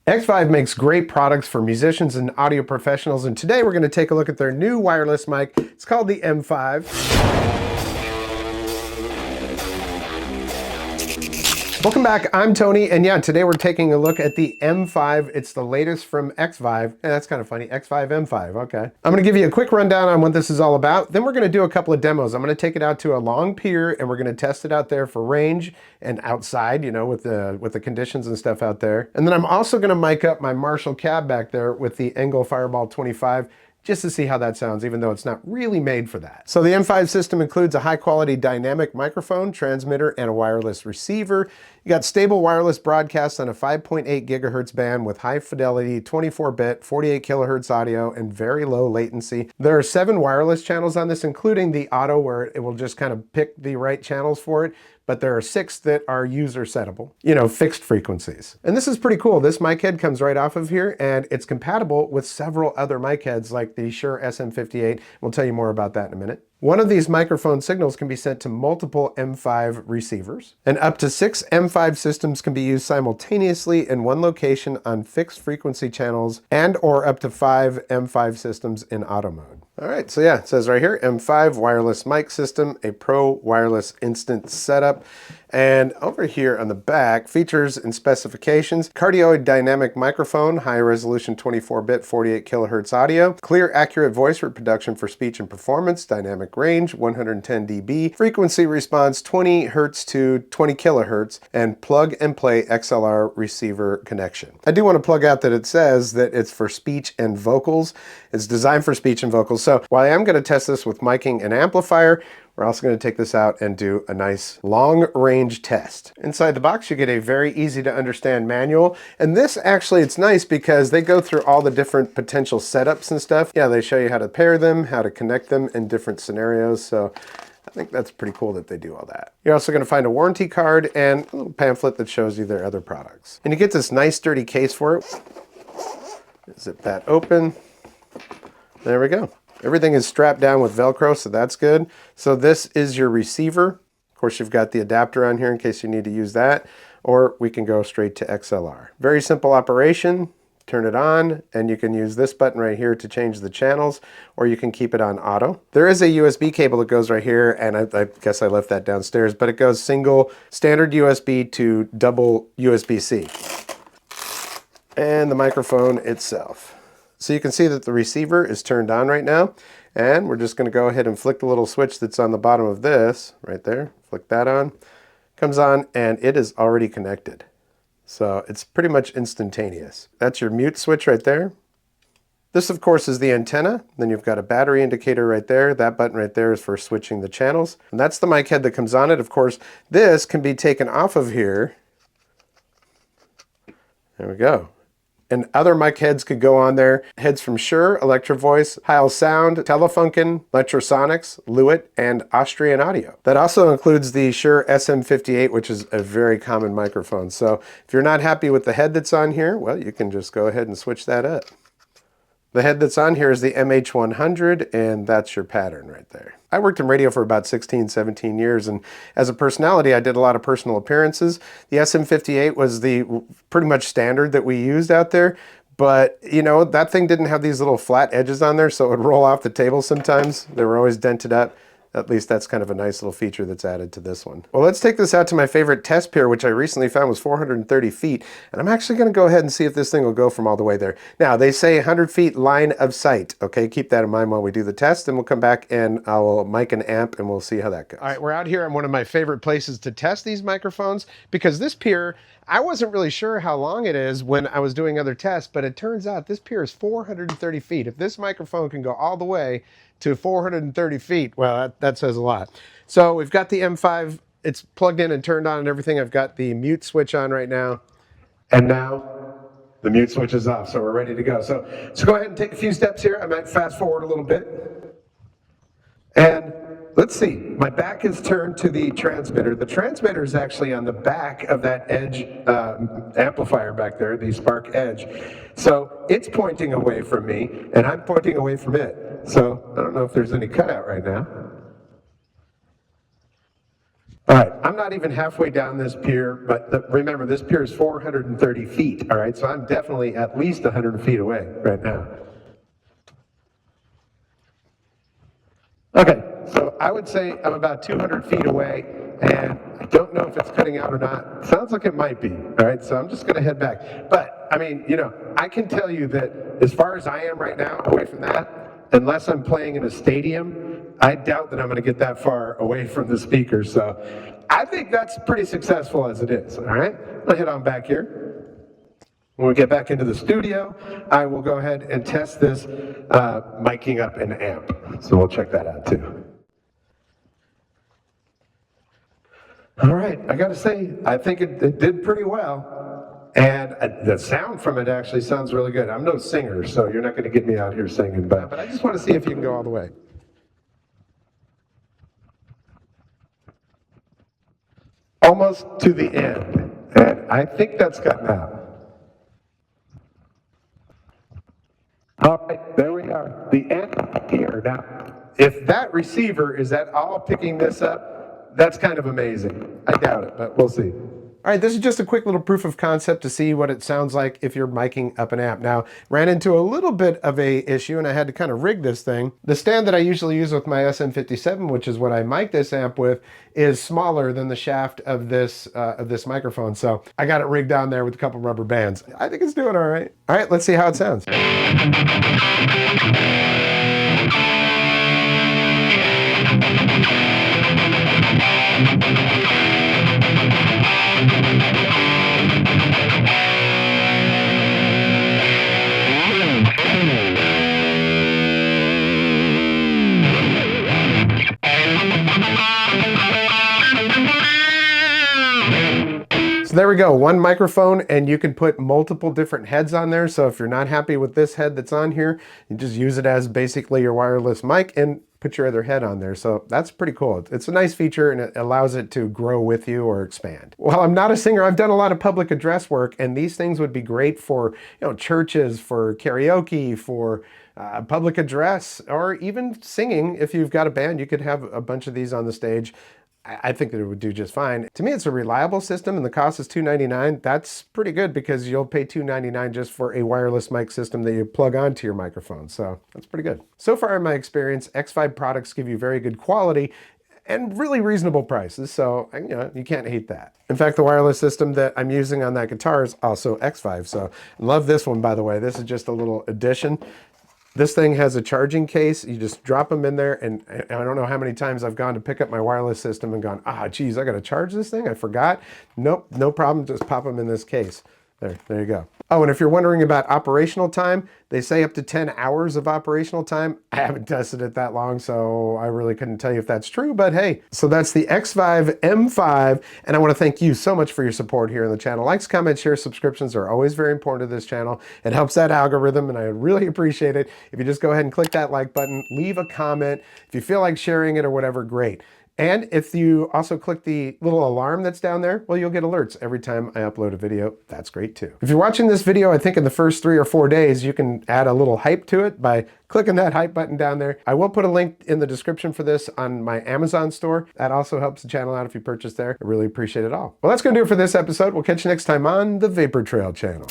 XVIVE makes great products for musicians and audio professionals, and today we're going to take a look at their new wireless mic. It's called the M5. Welcome back, I'm Tony, and yeah, today we're taking a look at the M5. It's the latest from XVIVE, and that's kind of funny, XVIVE M5, okay. I'm gonna give you a quick rundown on what this is all about, then we're gonna do a couple of demos. I'm gonna take it out to a long pier, and we're gonna test it out there for range and outside, you know, with the conditions and stuff out there. And then I'm also gonna mic up my Marshall cab back there with the Engel Fireball 25, just to see how that sounds, even though it's not really made for that. So the M5 system includes a high-quality dynamic microphone, transmitter, and a wireless receiver. You got stable wireless broadcast on a 5.8 gigahertz band with high-fidelity 24-bit, 48 kilohertz audio, and very low latency. There are 7 wireless channels on this, including the auto, where it will just kind of pick the right channels for it. But there are 6 that are user settable, you know, fixed frequencies. And this is pretty cool. This mic head comes right off of here, and it's compatible with several other mic heads like the Shure SM58. We'll tell you more about that in a minute. One of these microphone signals can be sent to multiple M5 receivers, and up to 6 M5 systems can be used simultaneously in one location on fixed frequency channels, and or up to 5 M5 systems in auto mode. All right, so yeah, it says right here, M5 wireless mic system, a pro wireless instant setup. And over here on the back, features and specifications: cardioid dynamic microphone, high resolution 24-bit, 48 kilohertz audio, clear accurate voice reproduction for speech and performance, dynamic range 110 dB, frequency response 20 hertz to 20 kilohertz, and plug and play XLR receiver connection. I do want to plug out that it says that it's for speech and vocals. It's designed for speech and vocals. So while I am going to test this with miking and amplifier, we're also going to take this out and do a nice long-range test. Inside the box, you get a very easy to understand manual. And this actually, it's nice because they go through all the different potential setups and stuff. Yeah, they show you how to pair them, how to connect them in different scenarios. So I think that's pretty cool that they do all that. You're also going to find a warranty card and a little pamphlet that shows you their other products. And you get this nice sturdy case for it. Zip that open. There we go. Everything is strapped down with Velcro, so that's good. So this is your receiver. Of course, you've got the adapter on here in case you need to use that, or we can go straight to XLR. Very simple operation. Turn it on, and you can use this button right here to change the channels, or you can keep it on auto. There is a USB cable that goes right here, and I guess I left that downstairs, but it goes single standard USB to double USB-C. And the microphone itself. So you can see that the receiver is turned on right now, and we're just going to go ahead and flick the little switch that's on the bottom of this, right there. Flick that on. Comes on, and it is already connected. So it's pretty much instantaneous. That's your mute switch right there. This, of course, is the antenna. Then you've got a battery indicator right there. That button right there is for switching the channels. And that's the mic head that comes on it. Of course, this can be taken off of here. There we go. And other mic heads could go on there. Heads from Shure, Electro Voice, Heil Sound, Telefunken, Electrosonics, Lewitt, and Austrian Audio. That also includes the Shure SM58, which is a very common microphone. So if you're not happy with the head that's on here, well, you can just go ahead and switch that up. The head that's on here is the MH100, and that's your pattern right there. I worked in radio for about 16, 17 years, and as a personality, I did a lot of personal appearances. The SM58 was the pretty much standard that we used out there, but, you know, that thing didn't have these little flat edges on there, so it would roll off the table sometimes. They were always dented up. At least that's kind of a nice little feature that's added to this one. Well, let's take this out to my favorite test pier, which I recently found was 430 feet. And I'm actually going to go ahead and see if this thing will go from all the way there. Now, they say 100 feet line of sight. Okay, keep that in mind while we do the test. And we'll come back and I will mic and amp and we'll see how that goes. All right, we're out here on one of my favorite places to test these microphones because this pier, I wasn't really sure how long it is when I was doing other tests, but it turns out this pier is 430 feet. If this microphone can go all the way to 430 feet, well, that says a lot. So we've got the M5, it's plugged in and turned on and everything. I've got the mute switch on right now. And now the mute switch is off, so we're ready to go. So go ahead and take a few steps here. I might fast forward a little bit. And let's see, my back is turned to the transmitter. The transmitter is actually on the back of that Edge amplifier back there, the Spark Edge. So it's pointing away from me, and I'm pointing away from it. So I don't know if there's any cutout right now. All right, I'm not even halfway down this pier, but remember, this pier is 430 feet, all right? So I'm definitely at least 100 feet away right now. Okay, so I would say I'm about 200 feet away, and I don't know if it's cutting out or not. Sounds like it might be, all right? So I'm just gonna head back. But, I mean, you know, I can tell you that as far as I am right now, away from that, unless I'm playing in a stadium, I doubt that I'm gonna get that far away from the speaker. So I think that's pretty successful as it is, all right? I'll head on back here. When we get back into the studio, I will go ahead and test this miking up an amp. So we'll check that out too. All right, I gotta say, I think it did pretty well. And the sound from it actually sounds really good. I'm no singer, so you're not gonna get me out here singing, but I just wanna see if you can go all the way. Almost to the end. And I think that's gotten out. All right, there we are, the end here. Now, if that receiver is at all picking this up, that's kind of amazing. I doubt it, but we'll see. All right, this is just a quick little proof of concept to see what it sounds like if you're miking up an amp. Now, ran into a little bit of a issue and I had to kind of rig this thing. The stand that I usually use with my SM57, which is what I mic this amp with, is smaller than the shaft of this microphone. So I got it rigged down there with a couple rubber bands. I think it's doing all right. All right, let's see how it sounds. So there we go, one microphone, and you can put multiple different heads on there. So if you're not happy with this head that's on here, you just use it as basically your wireless mic and put your other head on there. So that's pretty cool. It's a nice feature and it allows it to grow with you or expand. While I'm not a singer, I've done a lot of public address work, and these things would be great for, you know, churches, for karaoke, for public address, or even singing. If you've got a band, you could have a bunch of these on the stage. I think that it would do just fine. To me, it's a reliable system, and the cost is $299. That's pretty good because you'll pay $299 just for a wireless mic system that you plug onto your microphone. So that's pretty good. So far in my experience, XVIVE products give you very good quality and really reasonable prices. So, you know, you can't hate that. In fact, the wireless system that I'm using on that guitar is also XVIVE. So love this one, by the way. This is just a little addition. This thing has a charging case. You just drop them in there, and I don't know how many times I've gone to pick up my wireless system and gone, geez, I gotta charge this thing? I forgot. Nope, no problem, just pop them in this case. There you go. Oh, and if you're wondering about operational time, they say up to 10 hours of operational time. I haven't tested it that long, so I really couldn't tell you if that's true, but hey. So that's the XVIVE M5, and I want to thank you so much for your support here on the channel. Likes, comments, shares, subscriptions are always very important to this channel. It helps that algorithm, and I really appreciate it. If you just go ahead and click that like button, leave a comment. If you feel like sharing it or whatever, great. And if you also click the little alarm that's down there, well, you'll get alerts every time I upload a video. That's great too. If you're watching this video, I think in the first 3 or 4 days, you can add a little hype to it by clicking that hype button down there. I will put a link in the description for this on my Amazon store. That also helps the channel out if you purchase there. I really appreciate it all. Well, that's gonna do it for this episode. We'll catch you next time on the Vapor Trail channel.